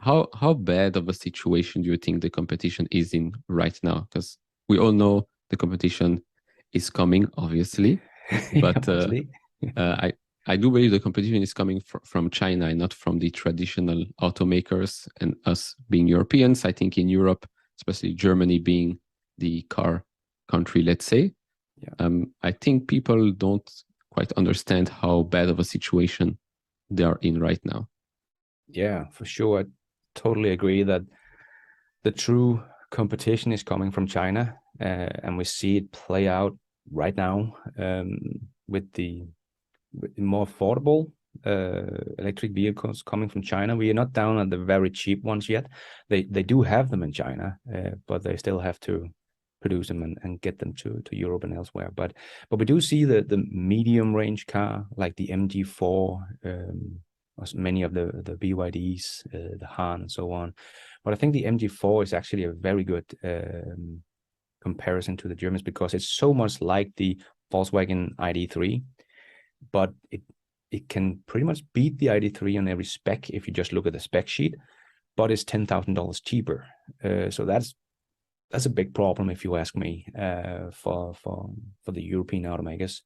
how bad of a situation do you think the competition is in right now? Because we all know the competition is coming, obviously, but Obviously. I do believe the competition is coming from China and not from the traditional automakers and us being Europeans. I think in Europe, especially Germany being the car country, let's say, Yeah. I think people don't quite understand how bad of a situation they are in right now. Yeah, for sure. I totally agree that the true competition is coming from China, and we see it play out right now, with the more affordable electric vehicles coming from China. We are not down on the very cheap ones yet. They do have them in China, but they still have to produce them and get them to Europe and elsewhere. But we do see the medium range car like the MG4, many of the BYDs, the Han and so on. But I think the MG4 is actually a very good comparison to the Germans, because it's so much like the Volkswagen ID3, but it can pretty much beat the ID3 on every spec if you just look at the spec sheet, but it's $10,000 cheaper. So that's a big problem, if you ask me, for the European automakers.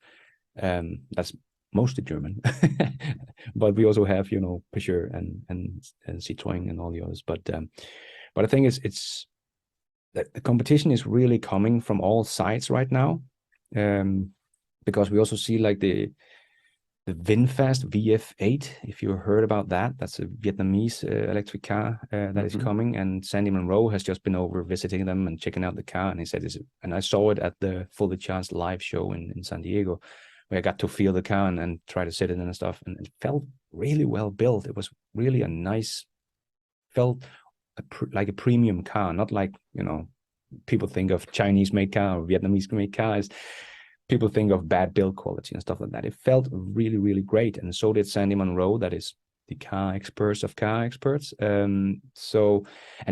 That's mostly German, but we also have, Peugeot and Citroën and all the others. But I think it's the competition is really coming from all sides right now, because we also see like the VinFast VF8, if you heard about that. That's a Vietnamese electric car that is coming, and Sandy Munro has just been over visiting them and checking out the car, and he said, and I saw it at the Fully Charged live show in San Diego, where I got to feel the car and try to sit in and stuff, and it felt really well built. It was really a nice, felt like a premium car, not like, people think of Chinese made car or Vietnamese made cars. People think of bad build quality and stuff like that. It felt really, really great. And so did Sandy Munro, that is the car experts of car experts. And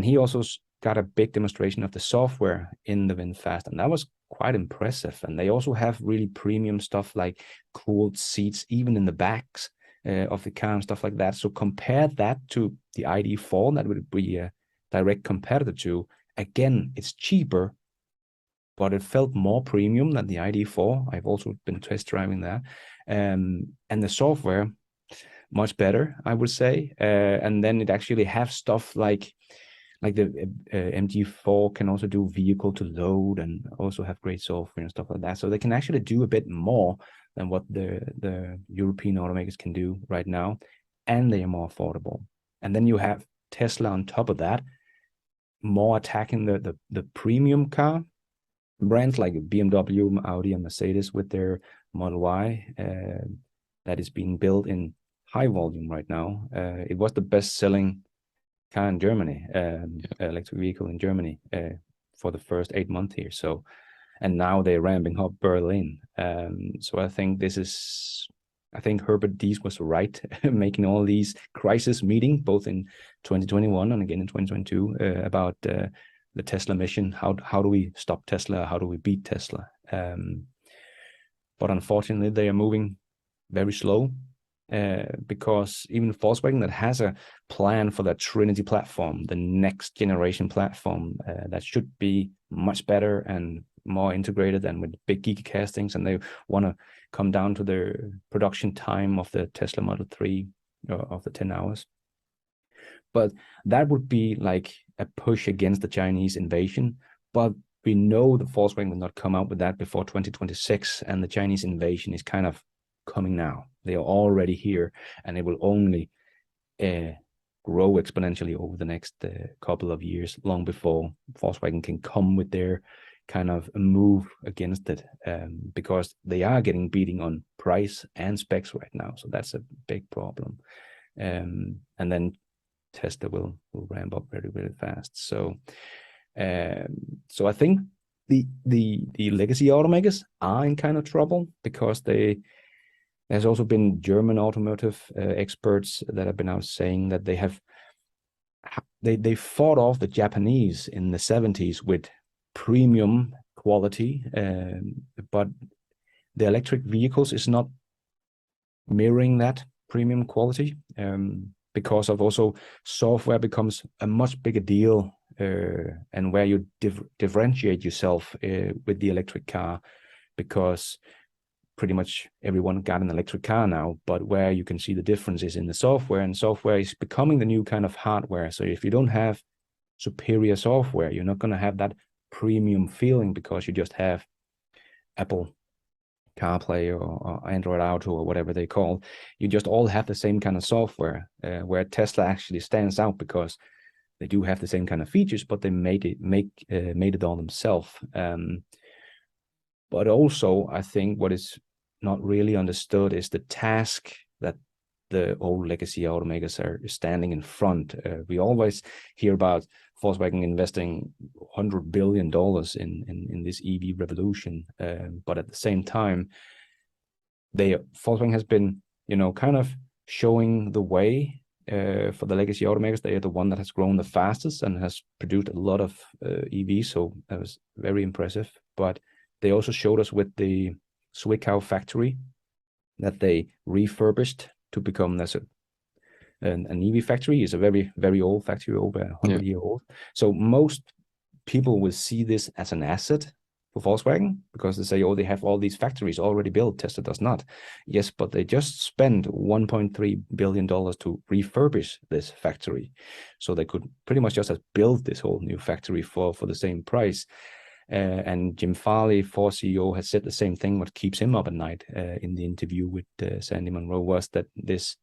he also got a big demonstration of the software in the VinFast, and that was quite impressive. And they also have really premium stuff like cooled seats, even in the backs of the car and stuff like that. So compare that to the ID4, that would be a direct competitor to. Again, it's cheaper, but it felt more premium than the ID4. I've also been test driving that. And the software, much better, I would say. And then it actually have stuff like the MG4 can also do vehicle to load and also have great software and stuff like that. So they can actually do a bit more than what the European automakers can do right now. And they are more affordable. And then you have Tesla on top of that, more attacking the premium car brands like BMW, Audi, and Mercedes with their Model Y that is being built in high volume right now. It was the best-selling car in Germany, electric vehicle in Germany for the first 8 months here. So, and now they're ramping up Berlin. So I think Herbert Diess was right, making all these crisis meetings, both in 2021 and again in 2022, about the Tesla mission. How do we stop Tesla? How do we beat Tesla? But unfortunately, they are moving very slow, because even Volkswagen, that has a plan for the Trinity platform, the next generation platform that should be much better and more integrated than with big geeky castings, and they want to come down to the production time of the Tesla Model 3 of the 10 hours. But that would be like a push against the Chinese invasion. But we know that Volkswagen will not come out with that before 2026, and the Chinese invasion is kind of coming now. They are already here, and it will only grow exponentially over the next couple of years, long before Volkswagen can come with their kind of move against it, because they are getting beating on price and specs right now. So that's a big problem. And then Tesla will ramp up very, very fast. So I think the legacy automakers are in kind of trouble, because there's also been German automotive experts that have been out saying that they fought off the Japanese in the 70s with premium quality, but the electric vehicles is not mirroring that premium quality. because of also software becomes a much bigger deal, and where you differentiate yourself with the electric car, because pretty much everyone got an electric car now, but where you can see the difference is in the software, and software is becoming the new kind of hardware. So if you don't have superior software, you're not going to have that premium feeling, because you just have Apple CarPlay or Android Auto or whatever they call. You just all have the same kind of software, where Tesla actually stands out because they do have the same kind of features, but they made it all themselves. But also, I think what is not really understood is the task that the old legacy automakers are standing in front. We always hear about Volkswagen investing $100 billion in this EV revolution, but at the same time, Volkswagen has been, kind of showing the way for the legacy automakers. They are the one that has grown the fastest and has produced a lot of EVs, so that was very impressive. But they also showed us with the Zwickau factory that they refurbished to become an EV factory. Is a very, very old factory, over 100-year old. So most people will see this as an asset for Volkswagen, because they say, oh, they have all these factories already built. Tesla does not. Yes, but they just spent $1.3 billion to refurbish this factory. So they could pretty much just have built this whole new factory for the same price. And Jim Farley, Ford CEO, has said the same thing. What keeps him up at night in the interview with Sandy Munro was that this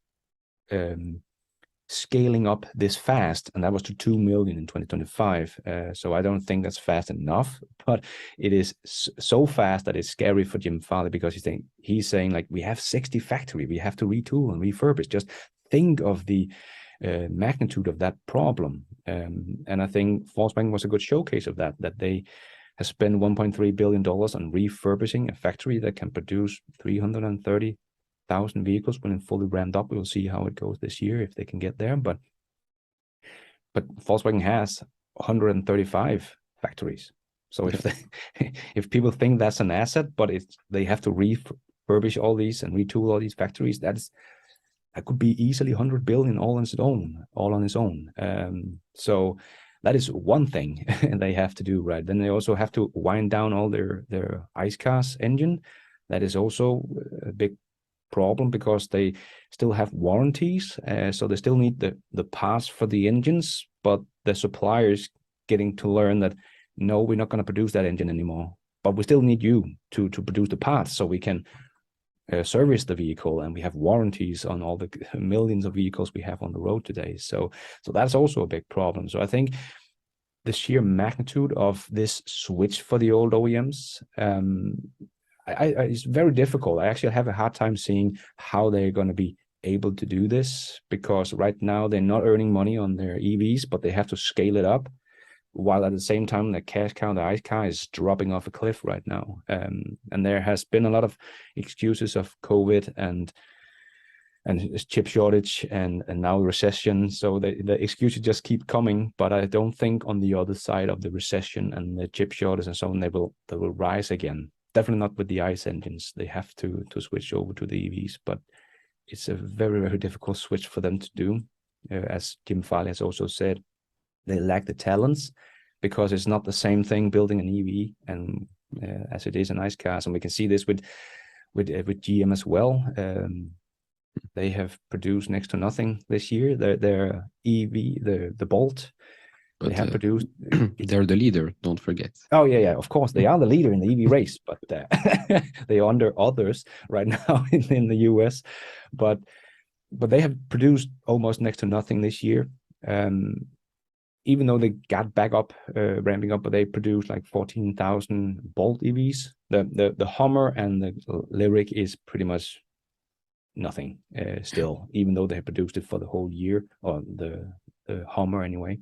scaling up this fast, and that was to 2 million in 2025. So I don't think that's fast enough, but it is so fast that it's scary for Jim Farley, because he's saying like, we have 60 factory, we have to retool and refurbish. Just think of the magnitude of that problem. And I think Volkswagen was a good showcase of that they has spent $1.3 billion on refurbishing a factory that can produce 330,000 vehicles when it's fully ramped up. We'll see how it goes this year, if they can get there. But Volkswagen has 135 factories. So if people think that's an asset, but they have to refurbish all these and retool all these factories, that could be easily 100 billion all on its own. So that is one thing they have to do, right? Then they also have to wind down all their ICE cars engine. That is also a big problem, because they still have warranties. So they still need the parts for the engines, but the suppliers getting to learn that, no, we're not going to produce that engine anymore, but we still need you to produce the parts so we can service the vehicle, and we have warranties on all the millions of vehicles we have on the road today. So that's also a big problem. So I think the sheer magnitude of this switch for the old OEMs, it's very difficult. I actually have a hard time seeing how they're going to be able to do this, because right now they're not earning money on their EVs, but they have to scale it up, while at the same time the cash cow, the ICE car, is dropping off a cliff right now. And there has been a lot of excuses of COVID and chip shortage and now recession. So the excuses just keep coming, but I don't think on the other side of the recession and the chip shortage and so on, they will rise again. Definitely not with the ICE engines. They have to switch over to the EVs, but it's a very, very difficult switch for them to do. As Jim Farley has also said, they lack the talents, because it's not the same thing building an EV and as it is an ICE cars. And we can see this with GM as well. They have produced next to nothing this year. Their EV, the Bolt, but they have produced. They're the leader, don't forget. Oh yeah, of course they are the leader in the EV race, but they are under others right now in the US. But they have produced almost next to nothing this year. Even though they got back up, ramping up, but they produced like 14,000 Bolt EVs. The Hummer and the Lyric is pretty much nothing still, even though they have produced it for the whole year, or the Hummer anyway.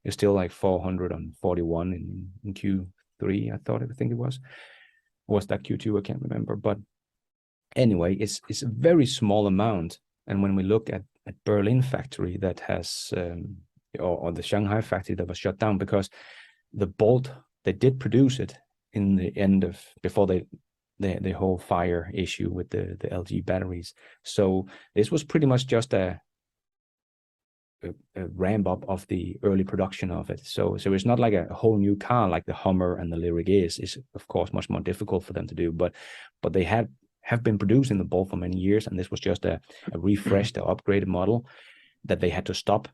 It's still like 441 in Q3, I think it was. Or was that Q2? I can't remember. But anyway, it's a very small amount. And when we look at Berlin factory that has or the Shanghai factory that was shut down, because the Bolt, they did produce it in the end of, before the whole fire issue with the LG batteries. So this was pretty much just a ramp up of the early production of it. So it's not like a whole new car like the Hummer and the Lyric is. It's of course much more difficult for them to do, but they have been producing the Ball for many years, and this was just a refreshed or upgraded model that they had to stop,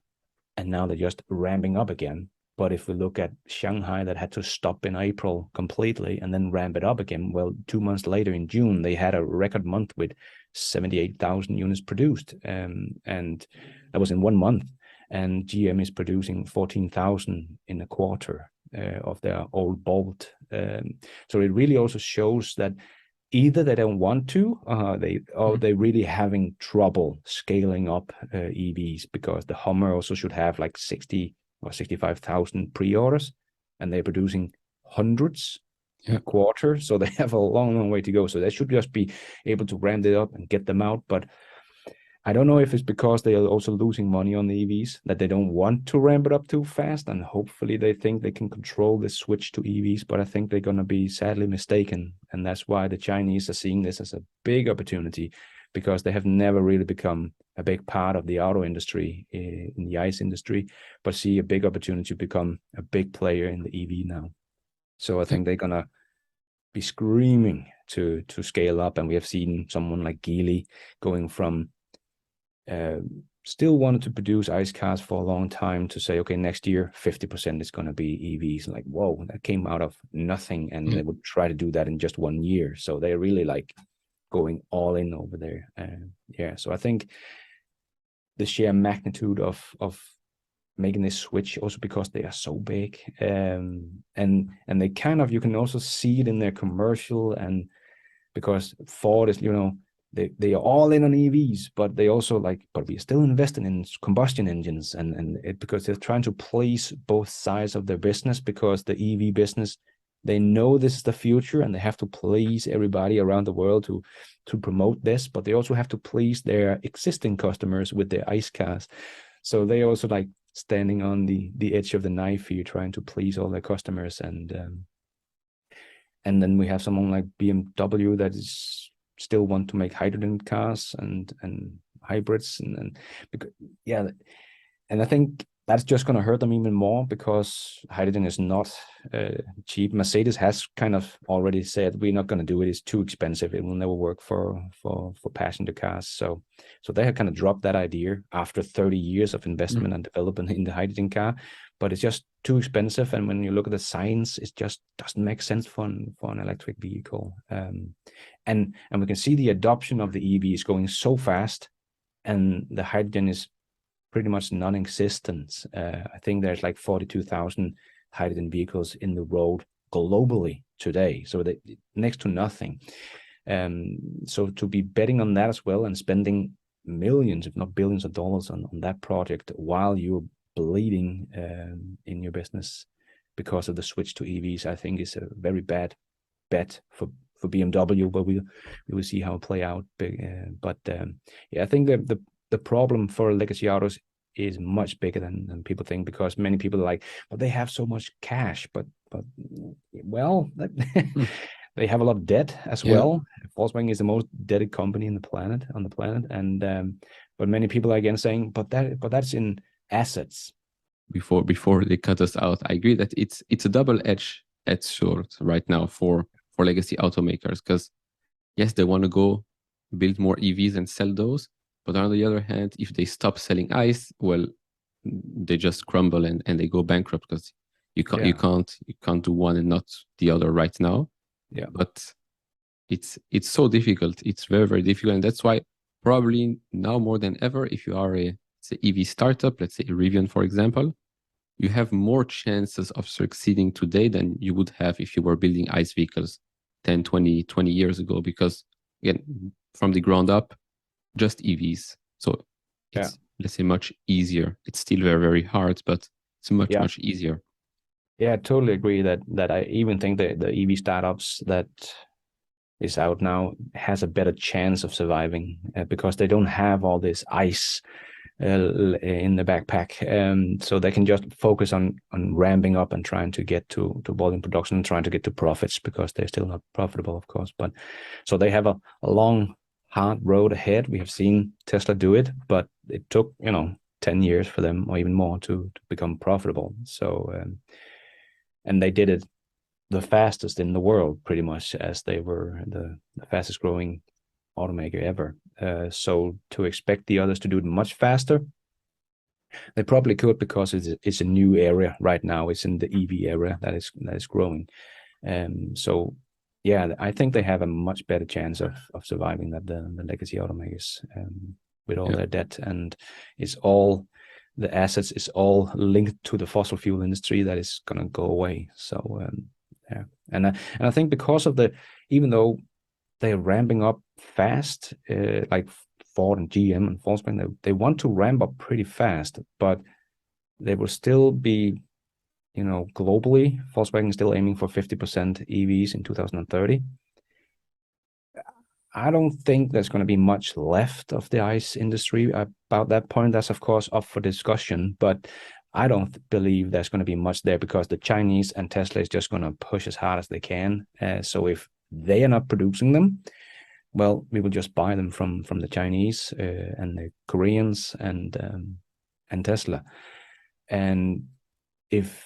and now they're just ramping up again. But if we look at Shanghai, that had to stop in April completely and then ramp it up again. Well, 2 months later in June, they had a record month with 78,000 units produced. And that was in 1 month. And GM is producing 14,000 in a quarter of their old Bolt. So it really also shows that either they don't want to, they're really having trouble scaling up EVs, because the Hummer also should have like 60 or 65,000 pre-orders, and they're producing hundreds a quarter. So they have a long way to go. So they should just be able to ramp it up and get them out. But I don't know if it's because they are also losing money on the EVs that they don't want to ramp it up too fast, and hopefully they think they can control the switch to EVs. But I think they're going to be sadly mistaken, and that's why the Chinese are seeing this as a big opportunity, because they have never really become a big part of the auto industry in the ICE industry, but see a big opportunity to become a big player in the EV now. So I think they're going to be screaming to scale up, and we have seen someone like Geely going from still wanted to produce ICE cars for a long time to say, okay, next year 50% is going to be EVs. Like, whoa, that came out of nothing, and they would try to do that in just 1 year. So they're really like going all in over there. So I think the sheer magnitude of making this switch, also because they are so big, and they kind of, you can also see it in their commercial, and because Ford is, they are all in on EVs, but they also like, but we are still investing in combustion engines, and it, because they're trying to please both sides of their business, because the EV business, they know this is the future, and they have to please everybody around the world to promote this, but they also have to please their existing customers with their ICE cars. So they also like standing on the edge of the knife here, trying to please all their customers, and then we have someone like BMW that is still want to make hydrogen cars and hybrids, and because, and I think that's just going to hurt them even more, because hydrogen is not cheap. Mercedes has kind of already said, we're not going to do it. It's too expensive. It will never work for passenger cars. So they have kind of dropped that idea after 30 years of investment and development in the hydrogen car. But it's just too expensive. And when you look at the science, it just doesn't make sense for an electric vehicle. And we can see the adoption of the EV is going so fast, and the hydrogen is pretty much non-existent. I think there's like 42,000 hydrogen vehicles in the road globally today. So they next to nothing. So to be betting on that as well and spending millions, if not billions of dollars on that project while you're bleeding in your business because of the switch to EVs, I think is a very bad bet for BMW, but we will see how it play out. I think the problem for legacy autos is much bigger than people think, because many people are like, but they have so much cash, but well, they have a lot of debt as well. Volkswagen is the most debted company on the planet, and but many people are again saying, but that's in assets. Before they cut us out, I agree that it's a double-edged sword right now for legacy automakers, because yes, they want to go build more EVs and sell those, but on the other hand, if they stop selling ICE, well, they just crumble and they go bankrupt, because you can't do one and not the other right now. Yeah. But it's so difficult. It's very, very difficult. And that's why probably now more than ever, if you are a EV startup, let's say Rivian, for example, you have more chances of succeeding today than you would have if you were building ICE vehicles 10, 20 years ago, because again, from the ground up, just EVs. So it's, let's say, much easier. It's still very, very hard, but it's much easier. Yeah, I totally agree that I even think the EV startups that is out now has a better chance of surviving because they don't have all this ICE in the backpack. So they can just focus on ramping up and trying to get to volume production and trying to get to profits, because they're still not profitable, of course. But so they have a long, hard road ahead. We have seen Tesla do it, but it took, 10 years for them or even more to become profitable. So, and they did it the fastest in the world, pretty much, as they were the fastest growing automaker ever. So to expect the others to do it much faster, they probably could, because it's a new area right now. It's in the EV area that is growing. So yeah, I think they have a much better chance of surviving than the legacy automakers, with all their debt, and it's all the assets is all linked to the fossil fuel industry that is going to go away. So yeah, and I think because of even though they're ramping up fast, like Ford and GM and Volkswagen, they want to ramp up pretty fast, but they will still be, globally, Volkswagen is still aiming for 50% EVs in 2030. I don't think there's going to be much left of the ICE industry about that point. That's, of course, up for discussion, but I don't believe there's going to be much there, because the Chinese and Tesla is just going to push as hard as they can. So if they are not producing them, well, we will just buy them from the Chinese and the Koreans and Tesla. And if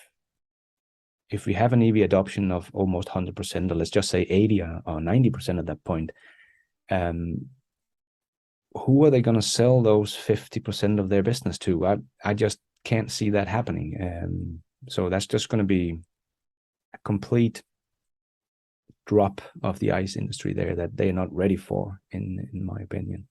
we have an EV adoption of almost 100%, or let's just say 80 or 90% at that point, who are they going to sell those 50% of their business to? I just can't see that happening. So that's just going to be a complete drop of the ICE industry there that they're not ready for, in my opinion.